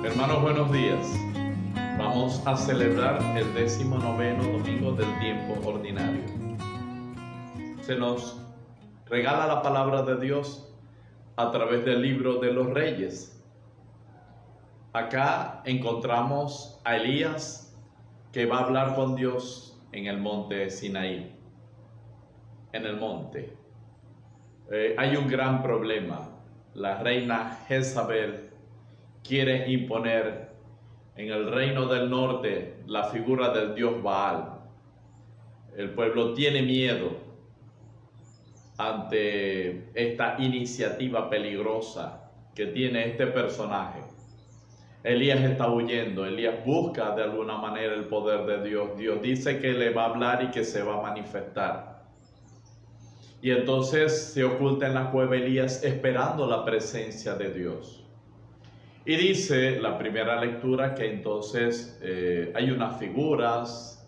Hermanos, buenos días. Vamos a celebrar el 19º domingo del tiempo ordinario. Se nos regala la palabra de Dios a través del libro de los Reyes. Acá encontramos a Elías que va a hablar con Dios en el monte Sinaí. En el monte. Hay un gran problema. La reina Jezabel quiere imponer en el reino del norte la figura del dios Baal. El pueblo tiene miedo ante esta iniciativa peligrosa que tiene este personaje. Elías está huyendo, Elías busca de alguna manera el poder de Dios. Dios dice que le va a hablar y que se va a manifestar. Y entonces se oculta en la cueva Elías esperando la presencia de Dios. Y dice la primera lectura que entonces hay unas figuras,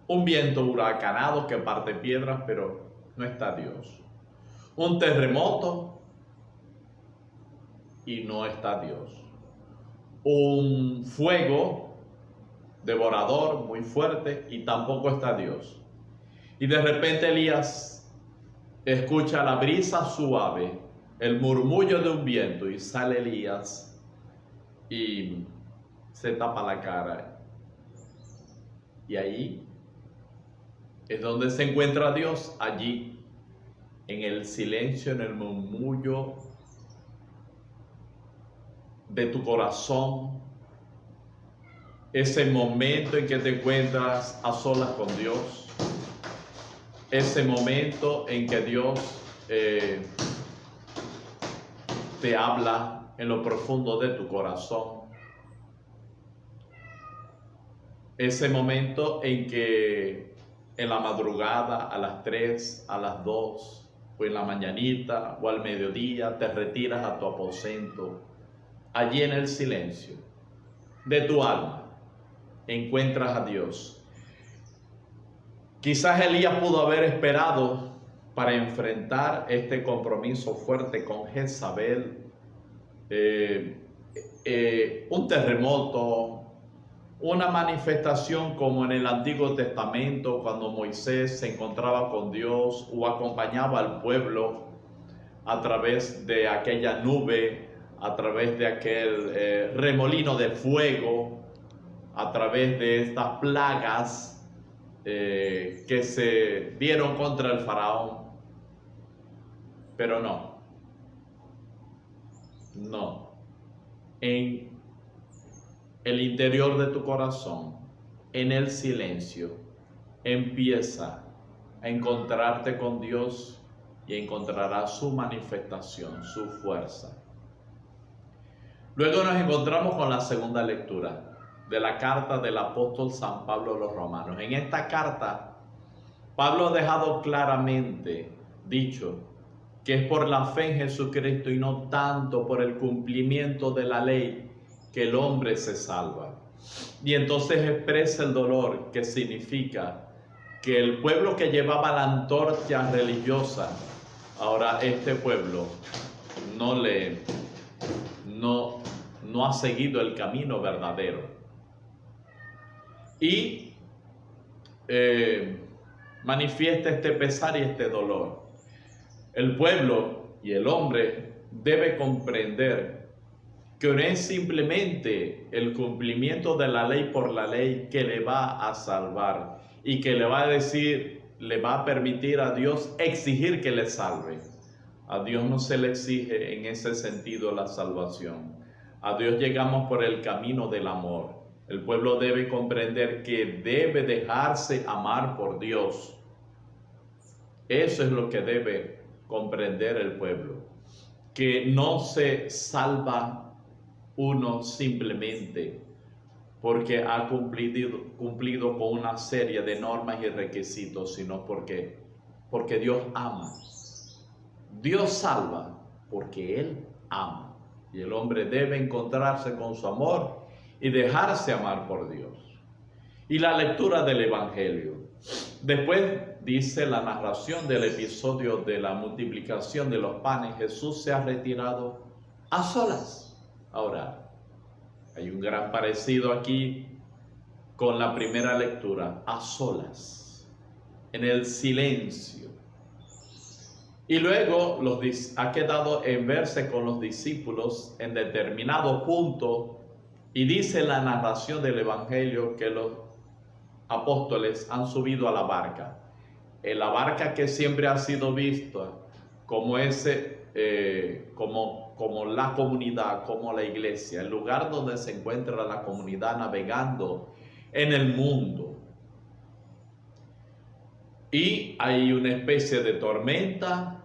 un viento huracanado que parte piedras, pero no está Dios. Un terremoto y no está Dios. Un fuego devorador muy fuerte y tampoco está Dios. Y de repente Elías escucha la brisa suave, el murmullo de un viento, y sale Elías y se tapa la cara. Y ahí es donde se encuentra Dios, allí, en el silencio, en el murmullo de tu corazón, ese momento en que te encuentras a solas con Dios, ese momento en que Dios te habla en lo profundo de tu corazón. Ese momento en que en la madrugada, a las 3, a las 2, o en la mañanita, o al mediodía, te retiras a tu aposento. Allí en el silencio de tu alma, encuentras a Dios. Quizás Elías pudo haber esperado para enfrentar este compromiso fuerte con Jezabel, un terremoto, una manifestación como en el Antiguo Testamento cuando Moisés se encontraba con Dios o acompañaba al pueblo a través de aquella nube, a través de aquel remolino de fuego, a través de estas plagas que se dieron contra el faraón. Pero no, en el interior de tu corazón, en el silencio, empieza a encontrarte con Dios y encontrarás su manifestación, su fuerza. Luego nos encontramos con la segunda lectura de la carta del apóstol San Pablo a los Romanos. En esta carta, Pablo ha dejado claramente dicho que es por la fe en Jesucristo y no tanto por el cumplimiento de la ley que el hombre se salva. Y entonces expresa el dolor que significa que el pueblo que llevaba la antorcha religiosa, ahora este pueblo no ha seguido el camino verdadero. Y manifiesta este pesar y este dolor. El pueblo y el hombre debe comprender que no es simplemente el cumplimiento de la ley por la ley que le va a salvar y que le va a permitir a Dios exigir que le salve. A Dios no se le exige en ese sentido la salvación. A Dios llegamos por el camino del amor. El pueblo debe comprender que debe dejarse amar por Dios. Eso es lo que debe comprender el pueblo. Que no se salva uno simplemente porque ha cumplido con una serie de normas y requisitos, sino porque Dios ama. Dios salva porque Él ama. Y el hombre debe encontrarse con su amor y dejarse amar por Dios. Y la lectura del Evangelio. Después dice la narración del episodio de la multiplicación de los panes. Jesús se ha retirado a solas a orar. Hay un gran parecido aquí con la primera lectura, a solas, en el silencio. Y luego ha quedado en verse con los discípulos en determinado punto, y dice la narración del Evangelio que los apóstoles han subido a la barca. En la barca que siempre ha sido vista como como la comunidad, como la iglesia, el lugar donde se encuentra la comunidad navegando en el mundo. Y hay una especie de tormenta,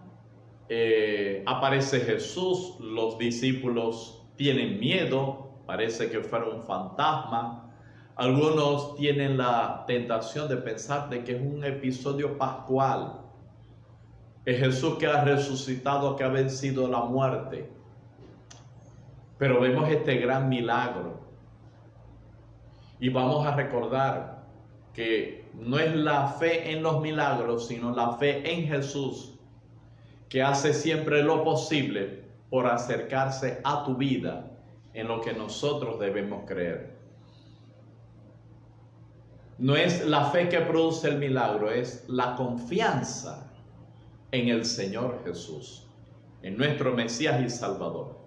aparece Jesús, los discípulos tienen miedo, parece que fuera un fantasma. Algunos tienen la tentación de pensar de que es un episodio pascual. Es Jesús que ha resucitado, que ha vencido la muerte. Pero vemos este gran milagro. Y vamos a recordar que no es la fe en los milagros, sino la fe en Jesús, que hace siempre lo posible por acercarse a tu vida en lo que nosotros debemos creer. No es la fe que produce el milagro, es la confianza en el Señor Jesús, en nuestro Mesías y Salvador.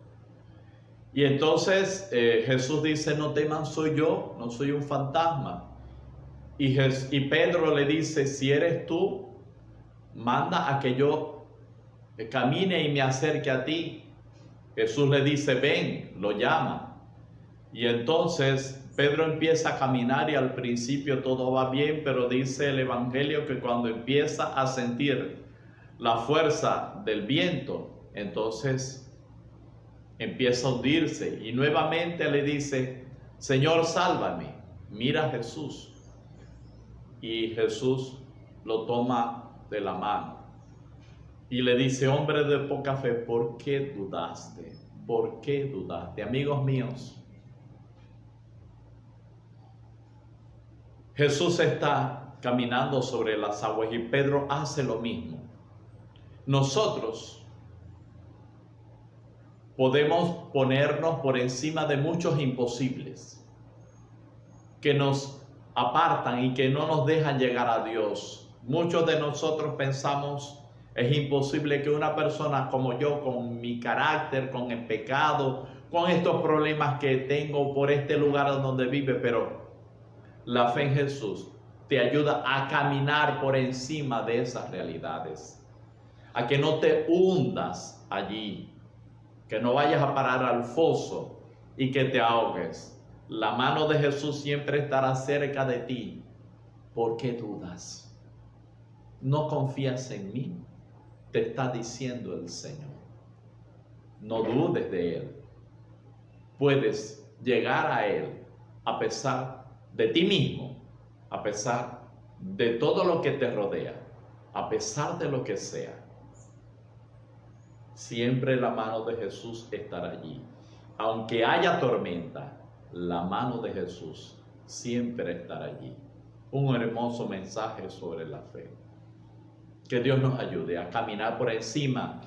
Y entonces Jesús dice, no teman, soy yo, no soy un fantasma. Y Pedro le dice, si eres tú, manda a que yo camine y me acerque a ti. Jesús le dice, ven, lo llama. Y entonces Pedro empieza a caminar y al principio todo va bien, pero dice el Evangelio que cuando empieza a sentir la fuerza del viento, entonces empieza a hundirse y nuevamente le dice, Señor, sálvame. Mira a Jesús. Y Jesús lo toma de la mano y le dice, hombre de poca fe, ¿por qué dudaste? ¿Por qué dudaste? Amigos míos, Jesús está caminando sobre las aguas y Pedro hace lo mismo. Nosotros podemos ponernos por encima de muchos imposibles que nos apartan y que no nos dejan llegar a Dios. Muchos de nosotros pensamos, es imposible que una persona como yo, con mi carácter, con el pecado, con estos problemas que tengo por este lugar donde vive, pero la fe en Jesús te ayuda a caminar por encima de esas realidades, a que no te hundas allí, que no vayas a parar al foso y que te ahogues. La mano de Jesús siempre estará cerca de ti. ¿Por qué dudas? ¿No confías en mí? Te está diciendo el Señor. No dudes de Él. Puedes llegar a Él a pesar de ti mismo, a pesar de todo lo que te rodea, a pesar de lo que sea. Siempre la mano de Jesús estará allí. Aunque haya tormenta, la mano de Jesús siempre estará allí. Un hermoso mensaje sobre la fe. Que Dios nos ayude a caminar por encima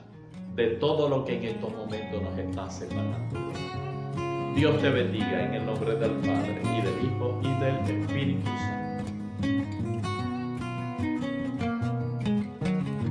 de todo lo que en estos momentos nos está separando. Dios te bendiga en el nombre del Padre, y del Hijo, y del Espíritu Santo.